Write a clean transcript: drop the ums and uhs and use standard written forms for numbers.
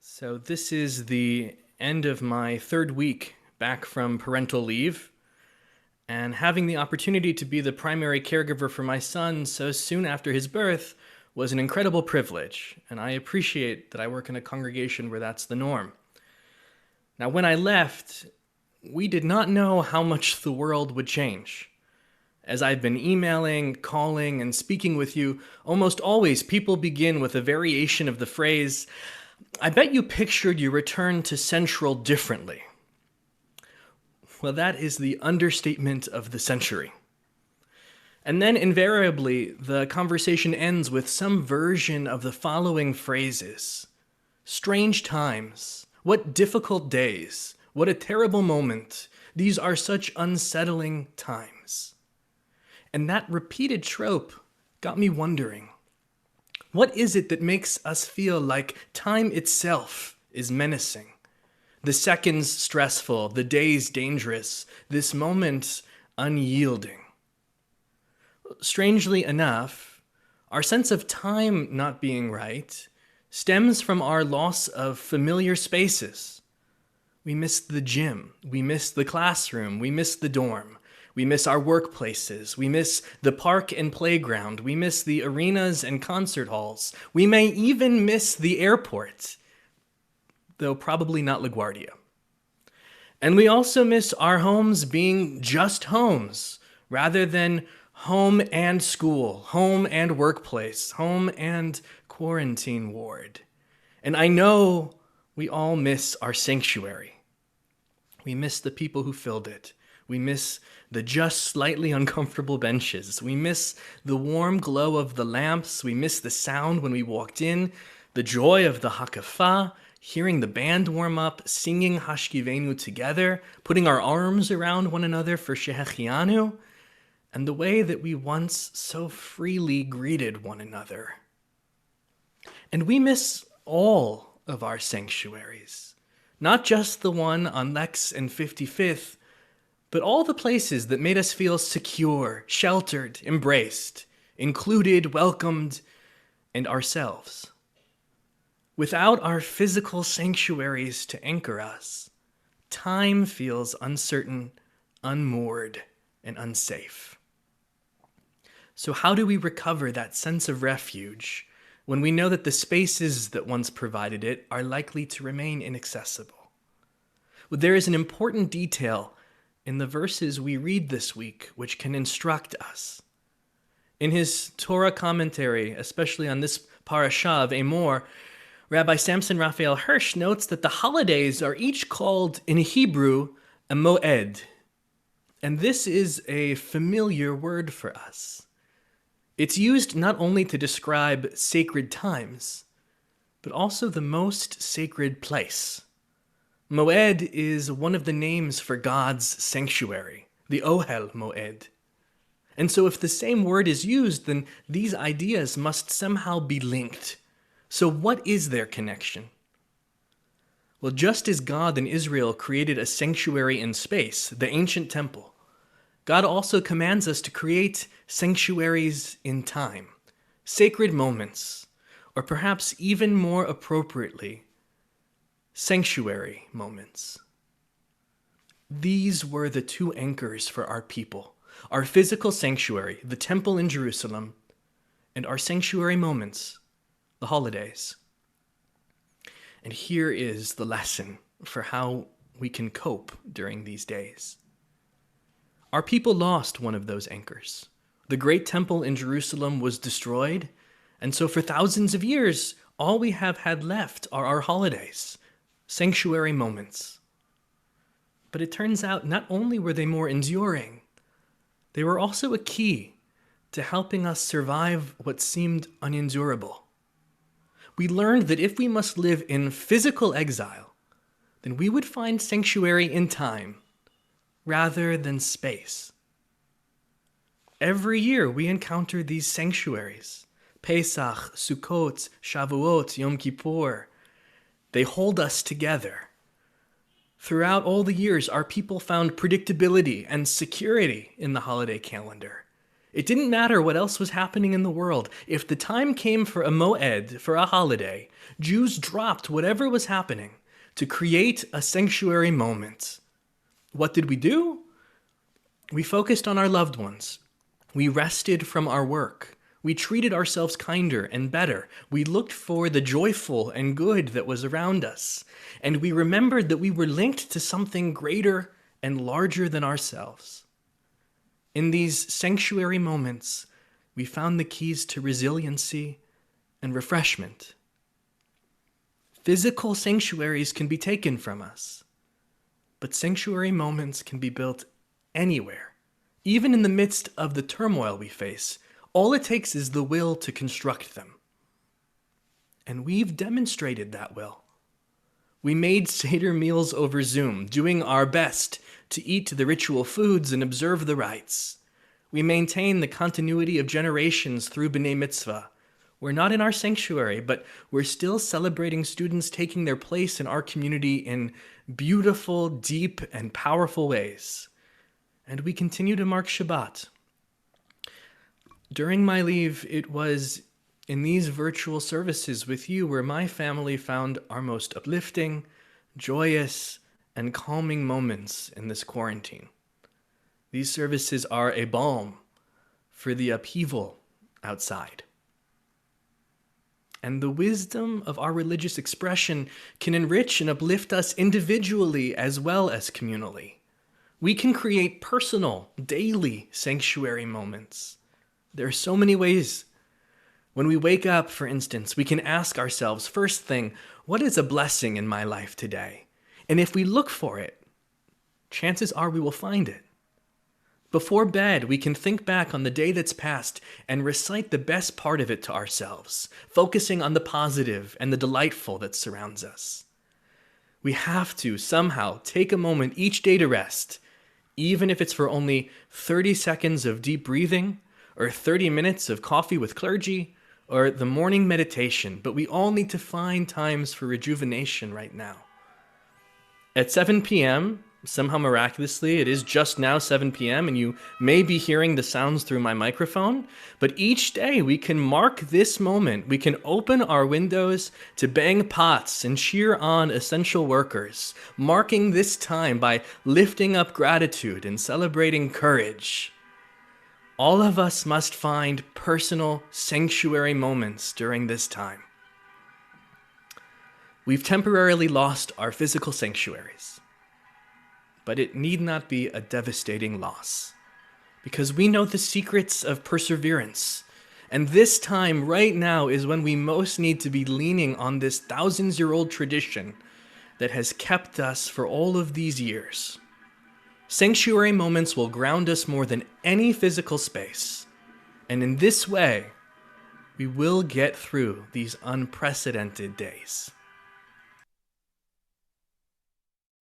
So this is the end of my third week back from parental leave, and having the opportunity to be the primary caregiver for my son so soon after his birth was an incredible privilege, and I appreciate that I work in a congregation where that's the norm. Now, when I left, we did not know how much the world would change. As I've been emailing, calling, and speaking with you, almost always people begin with a variation of the phrase, "I bet you pictured your return to Central differently." Well, that is the understatement of the century. And then invariably, the conversation ends with some version of the following phrases. Strange times. What difficult days. What a terrible moment. These are such unsettling times. And that repeated trope got me wondering, what is it that makes us feel like time itself is menacing? The seconds stressful, the days dangerous, this moment unyielding. Strangely enough, our sense of time not being right stems from our loss of familiar spaces. We miss the gym, we miss the classroom, we miss the dorm, we miss our workplaces, we miss the park and playground, we miss the arenas and concert halls, we may even miss the airport, though probably not LaGuardia. And we also miss our homes being just homes, rather than home and school, home and workplace, home and quarantine ward. And I know we all miss our sanctuary. We miss the people who filled it. We miss the just slightly uncomfortable benches. We miss the warm glow of the lamps. We miss the sound when we walked in, the joy of the hakafah, hearing the band warm up, singing Hashkivenu together, putting our arms around one another for Shehechianu, and the way that we once so freely greeted one another. And we miss all of our sanctuaries, not just the one on Lex and 55th, but all the places that made us feel secure, sheltered, embraced, included, welcomed, and ourselves. Without our physical sanctuaries to anchor us, time feels uncertain, unmoored, and unsafe. So how do we recover that sense of refuge when we know that the spaces that once provided it are likely to remain inaccessible? Well, there is an important detail in the verses we read this week which can instruct us. In his Torah commentary, especially on this parasha of Emor, Rabbi Samson Raphael Hirsch notes that the holidays are each called in Hebrew a moed, and this is a familiar word for us. It's used not only to describe sacred times, but also the most sacred place. Moed is one of the names for God's sanctuary, the Ohel Moed. And so if the same word is used, then these ideas must somehow be linked. So what is their connection? Well, just as God in Israel created a sanctuary in space, the ancient temple, God also commands us to create sanctuaries in time, sacred moments, or perhaps even more appropriately, sanctuary moments. These were the two anchors for our people, our physical sanctuary, the temple in Jerusalem, and our sanctuary moments, the holidays. And here is the lesson for how we can cope during these days. Our people lost one of those anchors. The great temple in Jerusalem was destroyed, and so for thousands of years, all we have had left are our holidays, sanctuary moments. But it turns out not only were they more enduring, they were also a key to helping us survive what seemed unendurable. We learned that if we must live in physical exile, then we would find sanctuary in time rather than space. Every year we encounter these sanctuaries. Pesach, Sukkot, Shavuot, Yom Kippur. They hold us together. Throughout all the years, our people found predictability and security in the holiday calendar. It didn't matter what else was happening in the world. If the time came for a moed, for a holiday, Jews dropped whatever was happening to create a sanctuary moment. What did we do? We focused on our loved ones. We rested from our work. We treated ourselves kinder and better. We looked for the joyful and good that was around us. And we remembered that we were linked to something greater and larger than ourselves. In these sanctuary moments, we found the keys to resiliency and refreshment. Physical sanctuaries can be taken from us, but sanctuary moments can be built anywhere, even in the midst of the turmoil we face. All it takes is the will to construct them. And we've demonstrated that will. We made Seder meals over Zoom, doing our best to eat the ritual foods and observe the rites. We maintain the continuity of generations through B'nai Mitzvah. We're not in our sanctuary, but we're still celebrating students taking their place in our community in beautiful, deep, and powerful ways. And we continue to mark Shabbat. During my leave, it was in these virtual services with you where my family found our most uplifting, joyous, and calming moments in this quarantine. These services are a balm for the upheaval outside. And the wisdom of our religious expression can enrich and uplift us individually as well as communally. We can create personal, daily sanctuary moments. There are so many ways. When we wake up, for instance, we can ask ourselves, first thing, what is a blessing in my life today? And if we look for it, chances are we will find it. Before bed, we can think back on the day that's passed and recite the best part of it to ourselves, focusing on the positive and the delightful that surrounds us. We have to somehow take a moment each day to rest, even if it's for only 30 seconds of deep breathing, or 30 minutes of coffee with clergy, or the morning meditation, but we all need to find times for rejuvenation right now. At 7 p.m., somehow miraculously, it is just now 7 p.m., and you may be hearing the sounds through my microphone, but each day we can mark this moment. We can open our windows to bang pots and cheer on essential workers, marking this time by lifting up gratitude and celebrating courage. All of us must find personal sanctuary moments during this time. We've temporarily lost our physical sanctuaries, but it need not be a devastating loss, because we know the secrets of perseverance. And this time right now is when we most need to be leaning on this thousands-year-old tradition that has kept us for all of these years. Sanctuary moments will ground us more than any physical space. And in this way, we will get through these unprecedented days.